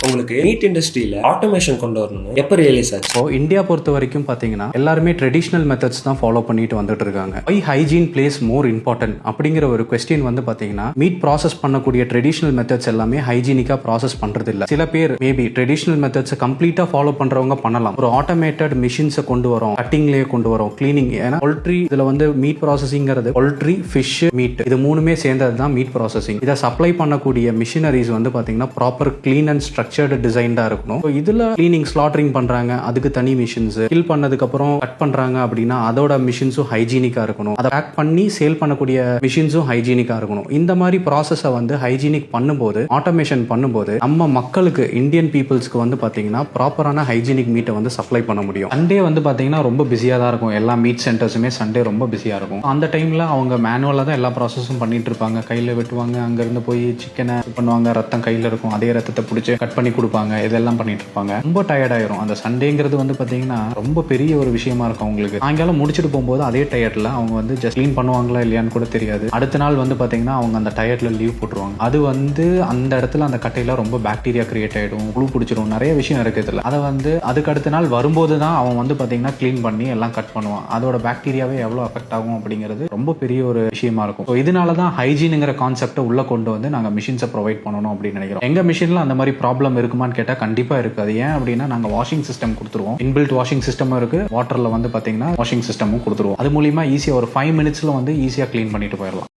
உங்களுக்கு மீட் இண்டஸ்ட்ரியில ஆட்டோமேஷன் கொண்டு வரணும் எப்ப ரியலைஸ் ஆச்சு? இப்போ இந்தியா பொறுத்த வரைக்கும் பாத்தீங்கன்னா எல்லாருமே ட்ரெடிஷனல் மெத்தட்ஸ் தான் ஃபாலோ பண்ணிட்டு வந்துட்டு இருக்காங்க. வை ஹைஜீன் பிளேஸ் மோர் இம்பார்ட்டன்ட் அப்படிங்கிற ஒரு கொஸ்டின் வந்து பாத்தீங்கன்னா மீட் ப்ராசஸ் பண்ணக்கூடிய ட்ரெடிஷனல் மெத்தட்ஸ் எல்லாமே ஹைஜீனிக்கா ப்ராசஸ் பண்றது இல்ல. சில பேர் மேபி ட்ரெடிஷனல் மெத்தட்ஸ் கம்ப்ளீட்டா ஃபாலோ பண்றவங்க பண்ணலாம். ஒரு ஆட்டோமேட்டட் மிஷின்ஸை கொண்டு வரோம், கட்டிங்லேயே கொண்டு வரோம், கிளீனிங். ஏன்னா போல்ட்ரி இதுல வந்து மீட் ப்ராசஸிங்கிறது போல்ட்ரி, ஃபிஷ், மீட் இது மூணுமே சேர்ந்தது தான் மீட் ப்ராசஸிங். இதை சப்ளை பண்ணக்கூடிய மிஷினரிஸ் வந்து பாத்தீங்கன்னா ப்ராப்பர் கிளீன் அண்ட் ஸ்ட்ரக்சர்டு டிசைன்டா இருக்கணும். இதுல கிளீனிங் ஸ்லாட்டரிங் பண்றாங்க, அதுக்கு தனி மிஷின்ஸ். கில் பண்ணதுக்கு அப்புறம் கட் பண்றாங்க அப்படின்னா அதோட மிஷின்ஸும் ஹைஜீனிக்கா இருக்கணும். அதை பேக் பண்ணி சேல் பண்ணக்கூடிய மிஷின்ஸும் ஹைஜீனிக்கா இருக்கணும். இந்த மாதிரி ப்ராசஸை வந்து ஹைஜீனிக் பண்ணும்போது, ஆட்டோமேஷன் பண்ணும்போது நம்ம மக்களுக்கு, இந்தியன் பீப்புள்ஸ்க்கு வந்து பாத்தீங்கன்னா ப்ராப்பரான ஹைஜீனிக் மீட்டை வந்து சப்ளை பண்ண முடியும். சண்டே வந்து பாத்தீங்கன்னா ரொம்ப பிஸியா தான் இருக்கும். எல்லா மீட் சென்டர்ஸுமே சண்டே ரொம்ப பிஸியா இருக்கும். அந்த டைம்ல அவங்க மேனுவலா தான் எல்லா ப்ராசஸும் பண்ணிட்டு இருப்பாங்க. கையில வெட்டுவாங்க, அங்க இருந்து போய் சிக்கனை பண்ணுவாங்க, ரத்தம் கையில இருக்கும், அதே ரத்தத்தை பிடிச்சி கட் பண்ணி கொடுப்பாங்க, இதெல்லாம் பண்ணிட்டு இருப்பாங்க. ரொம்ப டயர்ட் ஆயிரும். அந்த சண்டேங்கிறது வந்து பாத்தீங்கன்னா ரொம்ப பெரிய ஒரு விஷயமா இருக்கும் அவங்களுக்கு. சாயங்காலம் முடிச்சுட்டு போகும்போது அதே டயர்ட்ல அவங்க வந்து ஜஸ்ட் கிளீன் பண்ணுவாங்களா இல்லையான்னு கூட தெரியாது. அடுத்த நாள் வந்து பாத்தீங்கன்னா அவங்க அந்த டயர்ட்ல லீவ் போட்டுருவாங்க. அது வந்து அந்த இடத்துல அந்த கட்டையில ரொம்ப பாக்டீரியா கிரியேட் ஆயிடும், புழு பிடிச்சிடும், நிறைய விஷயம் இருக்கு இதுல. அதை வந்து அதுக்கு அடுத்த நாள் வரும்போது தான் அவன் வந்து பாத்தீங்கன்னா கிளீன் பண்ணி எல்லாம் கட் பண்ணுவான். அதோட பாக்டீரியாவே எவ்வளவு அஃபெக்ட் ஆகும் அப்படிங்கிறது ரொம்ப பெரிய ஒரு விஷயமா இருக்கும். இதனாலதான் ஹைஜீனுங்கிற கான்செப்டை உள்ள கொண்டு வந்து நாங்க மிஷின்ஸை ப்ரொவைட் பண்ணணும் அப்படின்னு நினைக்கிறோம். எங்க மிஷின்ல அந்த மாதிரி ப்ராப்ளம் இருக்குமான்னு கேட்டா கண்டிப்பா இருக்காது. ஏன் அப்படின்னா நாங்க வாஷிங் சிஸ்டம் கொடுத்துருவோம். இன்பில்ட் வாஷிங் சிஸ்டமும் இருக்கு, வாட்டர்ல வந்து பாத்தீங்கன்னா வாஷிங் சிஸ்டமும் கொடுத்துருவோம். அது மூலியமா ஈஸியா ஒரு 5 minutesல வந்து ஈஸியா கிளீன் பண்ணிட்டு போயிடலாம்.